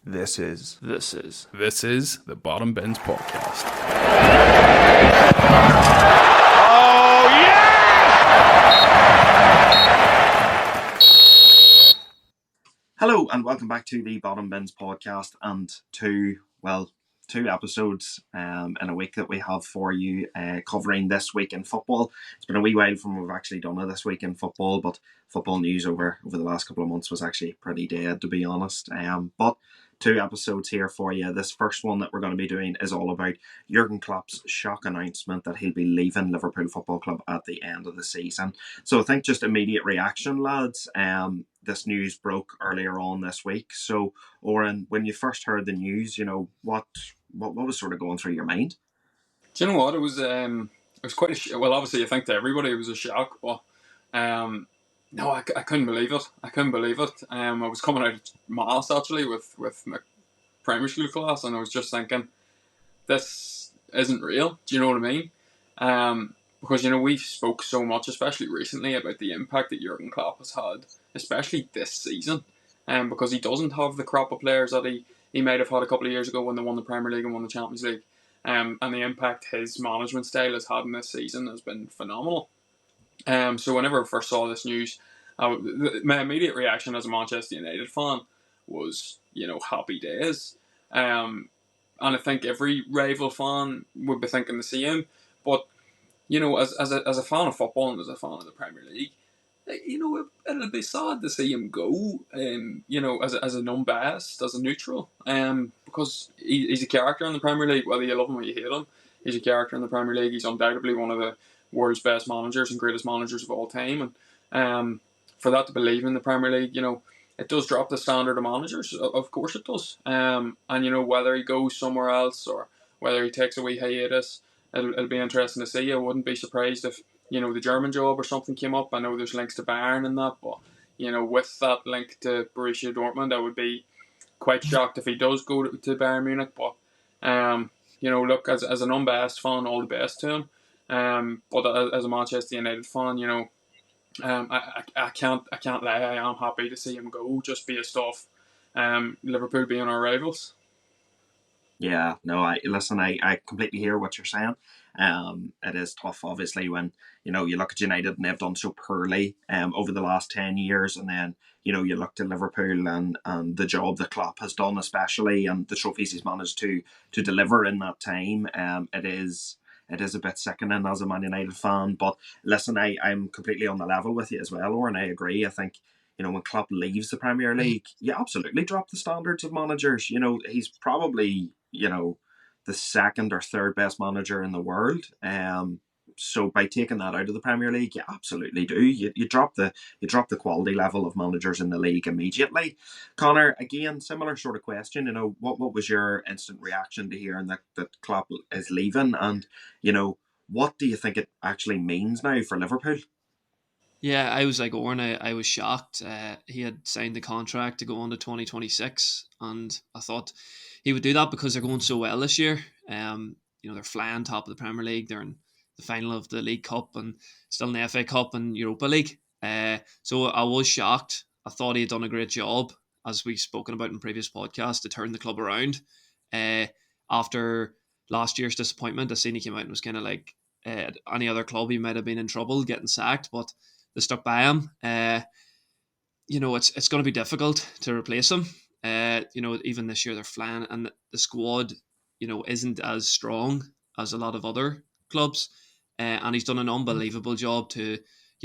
This is the Bottom Bins Podcast. Oh, yeah! Hello and welcome back to the Bottom Bins Podcast and two episodes in a week that we have for you covering this week in football. It's been a wee while from we've actually done it this week in football, but football news over the last couple of months was actually pretty dead, to be honest. But two episodes here for you. This first one that we're going to be doing is all about Jurgen Klopp's shock announcement that he'll be leaving Liverpool Football Club at the end of the season. So I think just immediate reaction, lads. This news broke earlier on this week. So, Oren, when you first heard the news, what was sort of going through your mind? Do you know what? It was quite a well, obviously, I think to everybody it was a shock, but no, I couldn't believe it. I was coming out of maths actually with my primary school class, and I was just thinking, this isn't real. Do you know what I mean? Because we've spoke so much, especially recently, about the impact that Jurgen Klopp has had, especially this season, because he doesn't have the crop of players that he might have had a couple of years ago when they won the Premier League and won the Champions League. And the impact his management style has had in this season has been phenomenal. So whenever I first saw this news, my immediate reaction as a Manchester United fan was, happy days. And I think every rival fan would be thinking the same. But, as a fan of football and as a fan of the Premier League, it'll be sad to see him go, as an unbiased, as a neutral, because he's a character in the Premier League, whether you love him or you hate him. He's a character in the Premier League. He's undoubtedly one of the world's best managers and greatest managers of all time. And for that to believe in the Premier League, it does drop the standard of managers. Of course it does. And, whether he goes somewhere else or whether he takes a wee hiatus, it'll be interesting to see. I wouldn't be surprised if the German job or something came up. I know there's links to Bayern and that, but, with that link to Borussia Dortmund, I would be quite shocked if he does go to Bayern Munich. But, look, as an unbiased fan, all the best to him. But as a Manchester United fan, I can't lie, I am happy to see him go, just based off Liverpool being our rivals. Yeah, no, I completely hear what you're saying. It is tough, obviously, when you look at United and they've done so poorly over the last 10 years, and then you look to Liverpool and the job that Klopp has done, especially, and the trophies he's managed to deliver in that time. It is a bit sickening as a Man United fan. But listen, I'm completely on the level with you as well, Oren. I agree. I think when Klopp leaves the Premier League, you absolutely drop the standards of managers. He's probably the second or third best manager in the world. So by taking that out of the Premier League, you absolutely do. You drop the quality level of managers in the league immediately. Connor, again, similar sort of question. What was your instant reaction to hearing that Klopp is leaving, and what do you think it actually means now for Liverpool? Yeah, I was like Oren. I was shocked. He had signed the contract to go on to 2026, and I thought he would do that because they're going so well this year. They're flying top of the Premier League. They're in the final of the League Cup and still in the FA Cup and Europa League. So I was shocked. I thought he had done a great job, as we've spoken about in previous podcasts, to turn the club around. After last year's disappointment, I seen he came out and was kind of like any other club, he might have been in trouble getting sacked, but they stuck by him. It's going to be difficult to replace him. Even this year they're flying, and the squad, isn't as strong as a lot of other clubs. And he's done an unbelievable job to,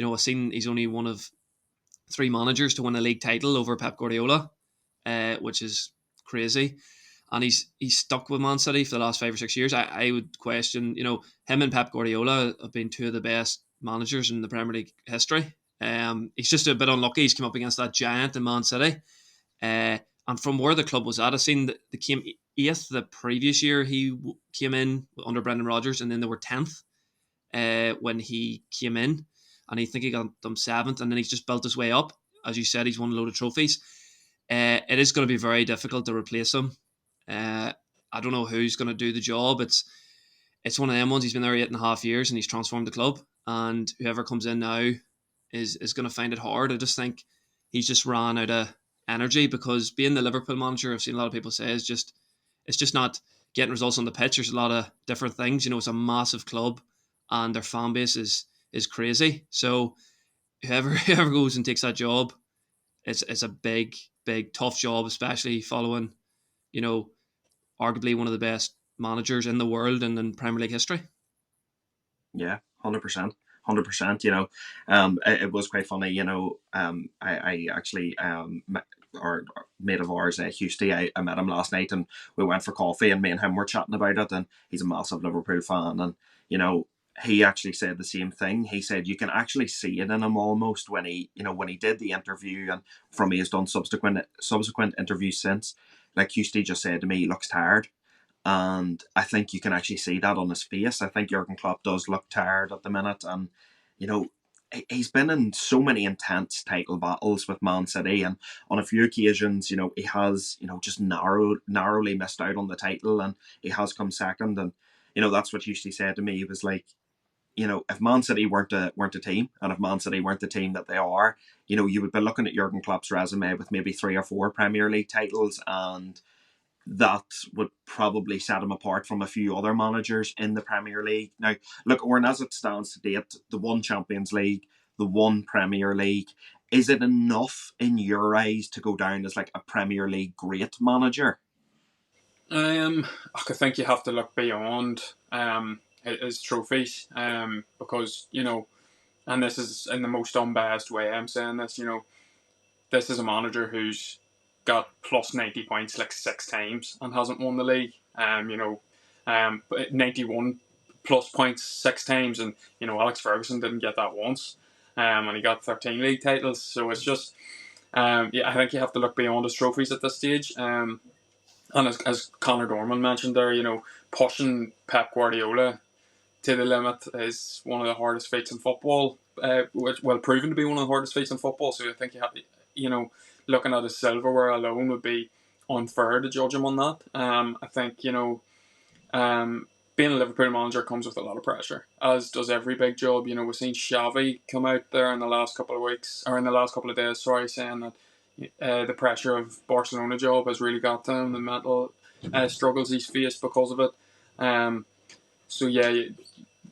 I've seen he's only one of 3 managers to win a league title over Pep Guardiola, which is crazy. And he's stuck with Man City for the last 5 or 6 years. I would question, him and Pep Guardiola have been 2 of the best managers in the Premier League history. He's just a bit unlucky. He's come up against that giant in Man City. And from where the club was at, I've seen that they came 8th the previous year he came in under Brendan Rodgers, and then they were 10th when he came in. And I think he got them 7th, and then he's just built his way up. As you said, he's won a load of trophies. It is going to be very difficult to replace him. I don't know who's going to do the job. It's one of them ones. He's been there 8.5 years and he's transformed the club, and whoever comes in now is going to find it hard. I just think he's just ran out of energy, because being the Liverpool manager, I've seen a lot of people say, is just it's just not getting results on the pitch. There's a lot of different things. You know, it's a massive club, and their fan base is crazy. So whoever goes and takes that job, it's a big tough job, especially following, you know, arguably one of the best managers in the world and in Premier League history. Yeah, 100%. 100%. It was quite funny. I actually our mate of ours, Husty, I met him last night, and we went for coffee, and me and him were chatting about it, and he's a massive Liverpool fan, and he actually said the same thing. He said you can actually see it in him almost when he did the interview, and from he has done subsequent interviews since. Like Husty just said to me, he looks tired. And I think you can actually see that on his face. I think Jurgen Klopp does look tired at the minute. And, he's been in so many intense title battles with Man City. And on a few occasions, he has, just narrowly missed out on the title. And he has come second. And, that's what Husty said to me. He was like, if Man City weren't a team, and if Man City weren't the team that they are, you would be looking at Jurgen Klopp's resume with maybe 3 or 4 Premier League titles, and that would probably set him apart from a few other managers in the Premier League. Now, look, Owen, as it stands to date, the one Champions League, the one Premier League, is it enough in your eyes to go down as like a Premier League great manager? I think you have to look beyond his trophies, because, and this is in the most unbiased way I'm saying this, this is a manager who's got plus 90 points like 6 times and hasn't won the league. 91 plus points 6 times, and Alex Ferguson didn't get that once, and he got 13 league titles. So it's just, I think you have to look beyond his trophies at this stage. And as Conor Dorman mentioned there, pushing Pep Guardiola to the limit is one of the hardest feats in football. Proven to be one of the hardest feats in football. So I think you have, looking at his silverware alone would be unfair to judge him on that. I think, being a Liverpool manager comes with a lot of pressure, as does every big job. We've seen Xavi come out there in the last couple of days, saying that the pressure of Barcelona job has really got to him, the mental struggles he's faced because of it. So yeah,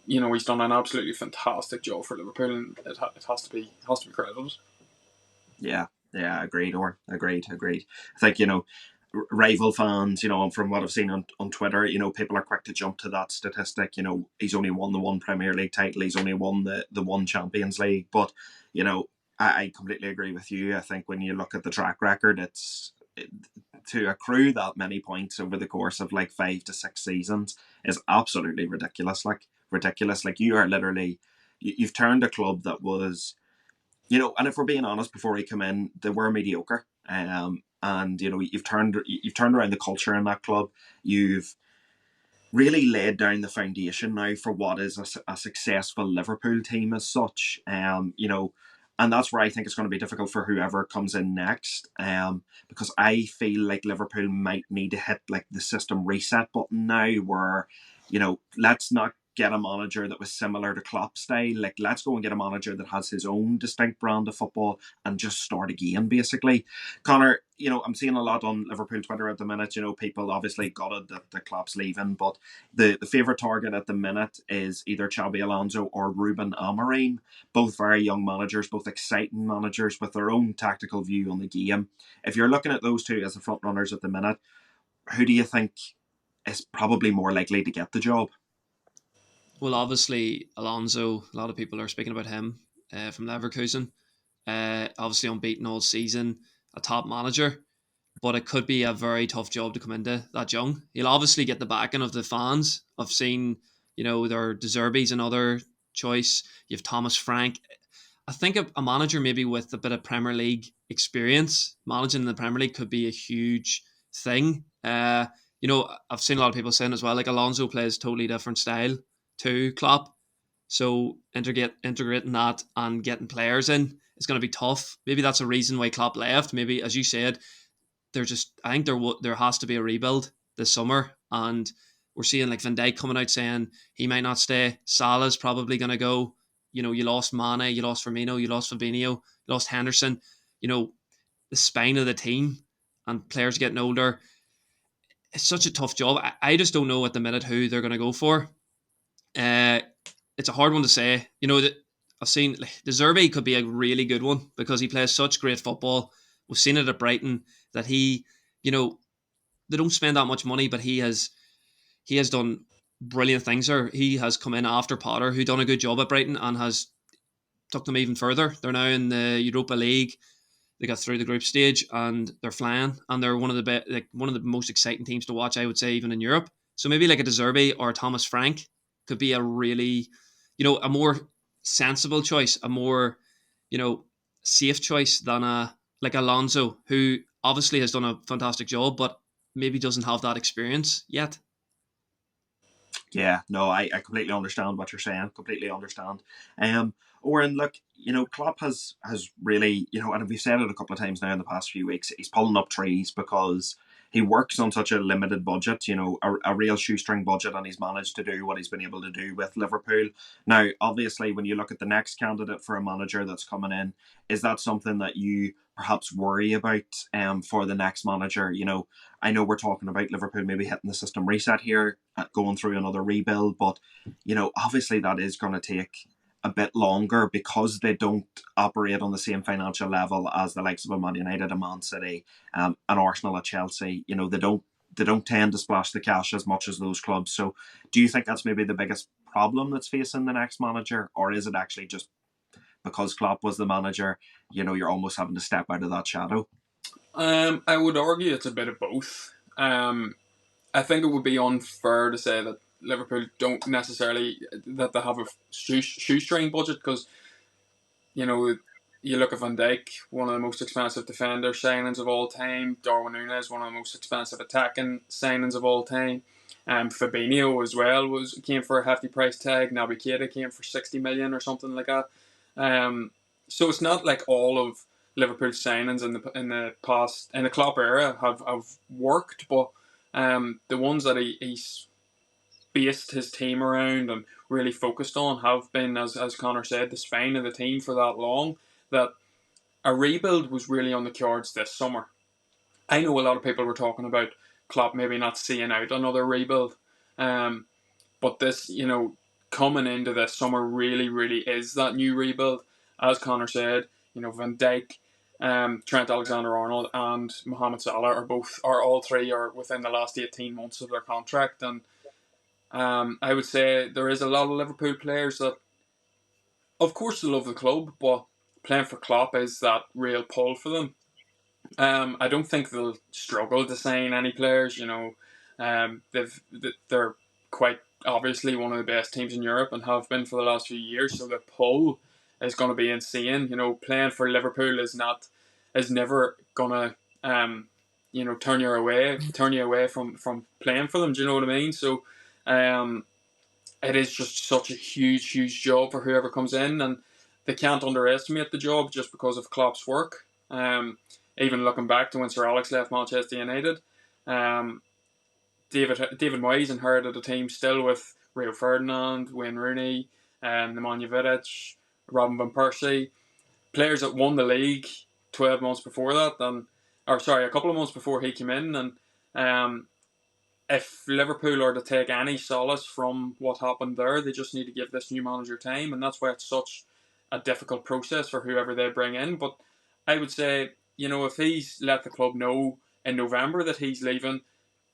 he's done an absolutely fantastic job for Liverpool, and it has to be credited. Yeah, agreed, or agreed. I think, rival fans, from what I've seen on Twitter, people are quick to jump to that statistic. He's only won the one Premier League title, he's only won the one Champions League. But, I completely agree with you. I think when you look at the track record, to accrue that many points over the course of like 5 to 6 seasons is absolutely ridiculous. Like you are literally, you've turned a club that was, and if we're being honest, before he came in, they were mediocre. And you've turned around the culture in that club. You've really laid down the foundation now for what is a successful Liverpool team as such. And that's where I think it's going to be difficult for whoever comes in next. Because I feel like Liverpool might need to hit like the system reset button now, where, let's not get a manager that was similar to Klopp style. Like, let's go and get a manager that has his own distinct brand of football and just start again, basically. Connor, I'm seeing a lot on Liverpool Twitter at the minute. People obviously gutted that Klopp's leaving, but the favourite target at the minute is either Xabi Alonso or Ruben Amorim. Both very young managers, both exciting managers with their own tactical view on the game. If you're looking at those two as the front runners at the minute, who do you think is probably more likely to get the job? Well, obviously, Alonso, a lot of people are speaking about him from Leverkusen. Obviously, unbeaten all season, a top manager, but it could be a very tough job to come into that young. He'll obviously get the backing of the fans. I've seen, their De Zerbi's another choice. You have Thomas Frank. I think a manager maybe with a bit of Premier League experience, managing the Premier League could be a huge thing. I've seen a lot of people saying as well, like Alonso plays totally different style to Klopp. So integrating that and getting players in is going to be tough. Maybe that's a reason why Klopp left. Maybe, as you said, I think there has to be a rebuild this summer, and we're seeing like Van Dijk coming out saying he might not stay. Salah's probably going to go. You lost Mane, you lost Firmino, you lost Fabinho, you lost Henderson. the spine of the team and players getting older. It's such a tough job. I just don't know at the minute who they're going to go for. It's a hard one to say. You know, that I've seen De Zerbi could be a really good one because he plays such great football. We've seen it at Brighton that he, you know, they don't spend that much money, but he has done brilliant things there. He has come in after Potter, who done a good job at Brighton and has took them even further. They're now in the Europa League. They got through the group stage and they're flying, and they're one of the most exciting teams to watch, I would say, even in Europe. So maybe like a De Zerbi or a Thomas Frank could be a really, a more sensible choice, a more, safe choice than a like Alonso, who obviously has done a fantastic job, but maybe doesn't have that experience yet. Yeah, no, I completely understand what you're saying. Completely understand. Oren, look, Klopp has really, and we've said it a couple of times now in the past few weeks, he's pulling up trees because he works on such a limited budget, a real shoestring budget, and he's managed to do what he's been able to do with Liverpool. Now, obviously, when you look at the next candidate for a manager that's coming in, is that something that you perhaps worry about for the next manager? I know we're talking about Liverpool maybe hitting the system reset here, going through another rebuild, but obviously that is going to take a bit longer because they don't operate on the same financial level as the likes of a Man United, a Man City, an Arsenal, a Chelsea. They don't tend to splash the cash as much as those clubs. So, do you think that's maybe the biggest problem that's facing the next manager, or is it actually just because Klopp was the manager? You're almost having to step out of that shadow. I would argue it's a bit of both. I think it would be unfair to say that Liverpool don't necessarily that they have a shoestring budget, because you look at Van Dijk, one of the most expensive defender signings of all time. Darwin Núñez, one of the most expensive attacking signings of all time. Fabinho as well came for a hefty price tag. Naby Keita came for 60 million or something like that. So it's not like all of Liverpool's signings in the past, in the Klopp era, have worked, but the ones that he's based his team around and really focused on have been, as Connor said, the spine of the team for that long, that a rebuild was really on the cards this summer. I know a lot of people were talking about Klopp maybe not seeing out another rebuild, but this, coming into this summer really, really is that new rebuild. As Connor said, Van Dijk, Trent Alexander-Arnold and Mohamed Salah all three are within the last 18 months of their contract, and I would say there is a lot of Liverpool players that, of course, they love the club, but playing for Klopp is that real pull for them. I don't think they'll struggle to sign any players. They're quite obviously one of the best teams in Europe and have been for the last few years. So the pull is going to be insane. Playing for Liverpool is never gonna turn you away from playing for them. Do you know what I mean? So it is just such a huge job for whoever comes in, and they can't underestimate the job just because of Klopp's work. Even looking back to when Sir Alex left Manchester United, David Moyes inherited a team still with Rio Ferdinand, Wayne Rooney, Nemanja Vidic, Robin van Persie, players that won the league 12 months before that, a couple of months before he came in. And if Liverpool are to take any solace from what happened there, they just need to give this new manager time, and that's why it's such a difficult process for whoever they bring in. But I would say, if he's let the club know in November that he's leaving,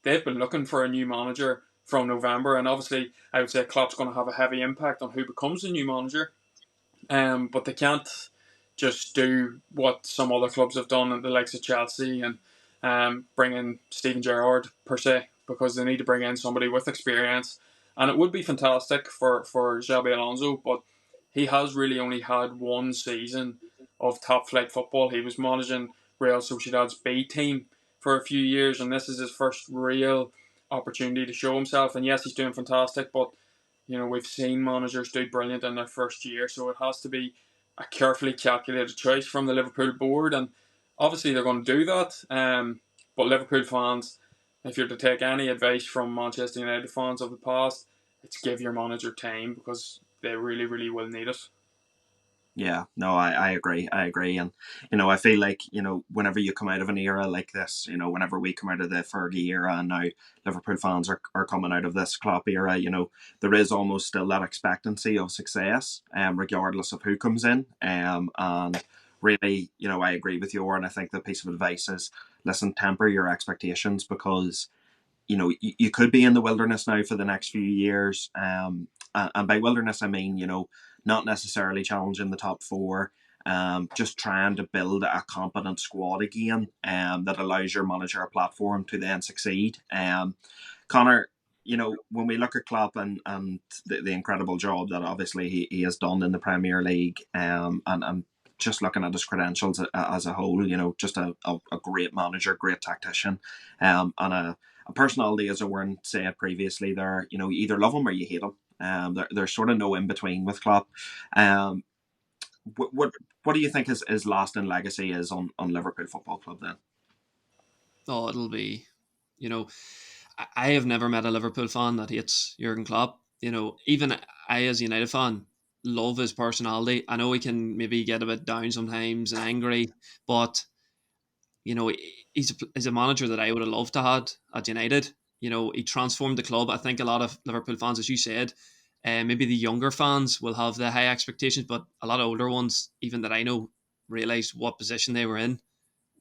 they've been looking for a new manager from November, and obviously I would say Klopp's going to have a heavy impact on who becomes the new manager. But they can't just do what some other clubs have done at the likes of Chelsea and bring in Steven Gerrard per se, because they need to bring in somebody with experience. And it would be fantastic for Xabi Alonso, but he has really only had one season of top flight football. He was managing Real Sociedad's B team for a few years, and this is his first real opportunity to show himself. And yes, he's doing fantastic, but we've seen managers do brilliant in their first year, so it has to be a carefully calculated choice from the Liverpool board, and obviously they're going to do that. But Liverpool fans, if you're to take any advice from Manchester United fans of the past, it's give your manager time, because they really, really will need it. Yeah, no, I agree. I agree. And, I feel like, whenever you come out of an era like this, whenever we come out of the Fergie era and now Liverpool fans are coming out of this Klopp era, there is almost still that expectancy of success, regardless of who comes in. And really, I agree with you, and I think the piece of advice is, listen, temper your expectations, because you could be in the wilderness now for the next few years. And by wilderness, I mean, not necessarily challenging the top four, just trying to build a competent squad again, that allows your manager a platform to then succeed. Connor, when we look at Klopp and the incredible job that obviously he has done in the Premier League, and just looking at his credentials as a whole, just a great manager, great tactician, and a personality, as Owen said previously there, you either love him or you hate him. There's sort of no in between with Klopp. Um, what do you think his lasting legacy is on Liverpool Football Club then? Oh, it'll be, you know, I have never met a Liverpool fan that hates Jurgen Klopp. Even I, as a United fan, love his personality. I know he can maybe get a bit down sometimes and angry, but he's a manager that I would have loved to had at United. He transformed the club. I think a lot of Liverpool fans, as you said, maybe the younger fans will have the high expectations, but a lot of older ones, even that I know, realised what position they were in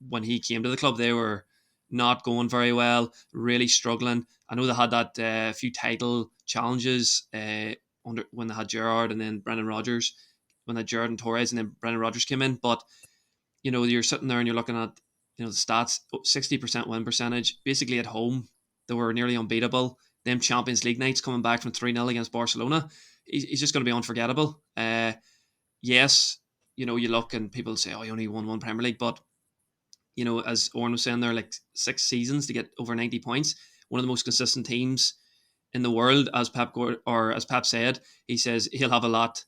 when he came to the club. They were not going very well, really struggling. I know they had that few title challenges under when they had Gerrard and then Brendan Rodgers, when they had Gerrard and Torres and then Brendan Rodgers came in. But you're sitting there and you're looking at the stats: 60% win percentage, basically at home. They were nearly unbeatable. Them Champions League nights coming back from 3-0 against Barcelona, he's just going to be unforgettable. Yes, you look and people say, "Oh, he only won one Premier League," but as Oren was saying, there like 6 seasons to get over 90 points. One of the most consistent teams in the world, as as Pep said. He says he'll have a lot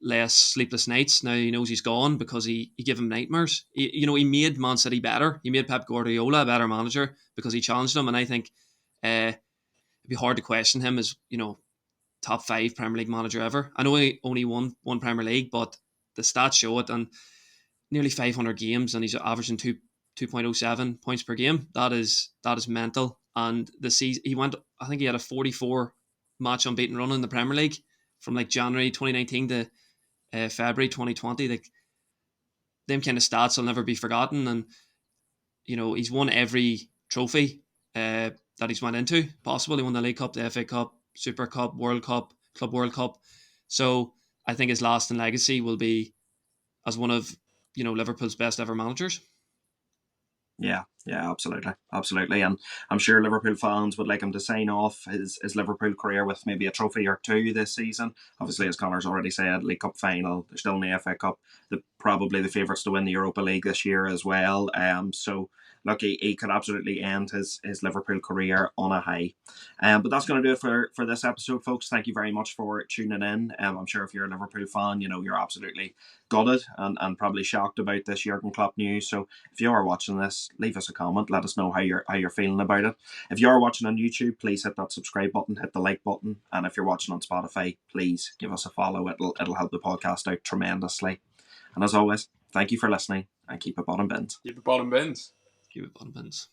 less sleepless nights now he knows he's gone, because he gave him nightmares. He made Man City better. He made Pep Guardiola a better manager because he challenged him, and I think it'd be hard to question him as top 5 Premier League manager ever. I know he only won one Premier League, but the stats show it, and nearly 500 games, and he's averaging 2.07 points per game. That is mental. And the season I think he had a 44 match unbeaten run in the Premier League from like January 2019 to February 2020. Like, them kind of stats will never be forgotten. And he's won every trophy that he's went into possible. He won the League Cup, the FA Cup, Super Cup, World Cup, Club World Cup. So I think his lasting legacy will be as one of Liverpool's best ever managers. Yeah, absolutely. And I'm sure Liverpool fans would like him to sign off his Liverpool career with maybe a trophy or two this season. Obviously, as Connor's already said, League Cup final, they're still in the FA Cup. They're probably the favourites to win the Europa League this year as well. So look, he could absolutely end his Liverpool career on a high. But that's going to do it for this episode, folks. Thank you very much for tuning in. I'm sure if you're a Liverpool fan, you're absolutely gutted and probably shocked about this Jurgen Klopp news. So if you are watching this, leave us a comment. Let us know how you're feeling about it. If you are watching on YouTube, please hit that subscribe button, hit the like button, and if you're watching on Spotify, please give us a follow. It'll help the podcast out tremendously. And as always, thank you for listening, and keep it bottom bins. Keep it bottom bins. Keep it bottom bins.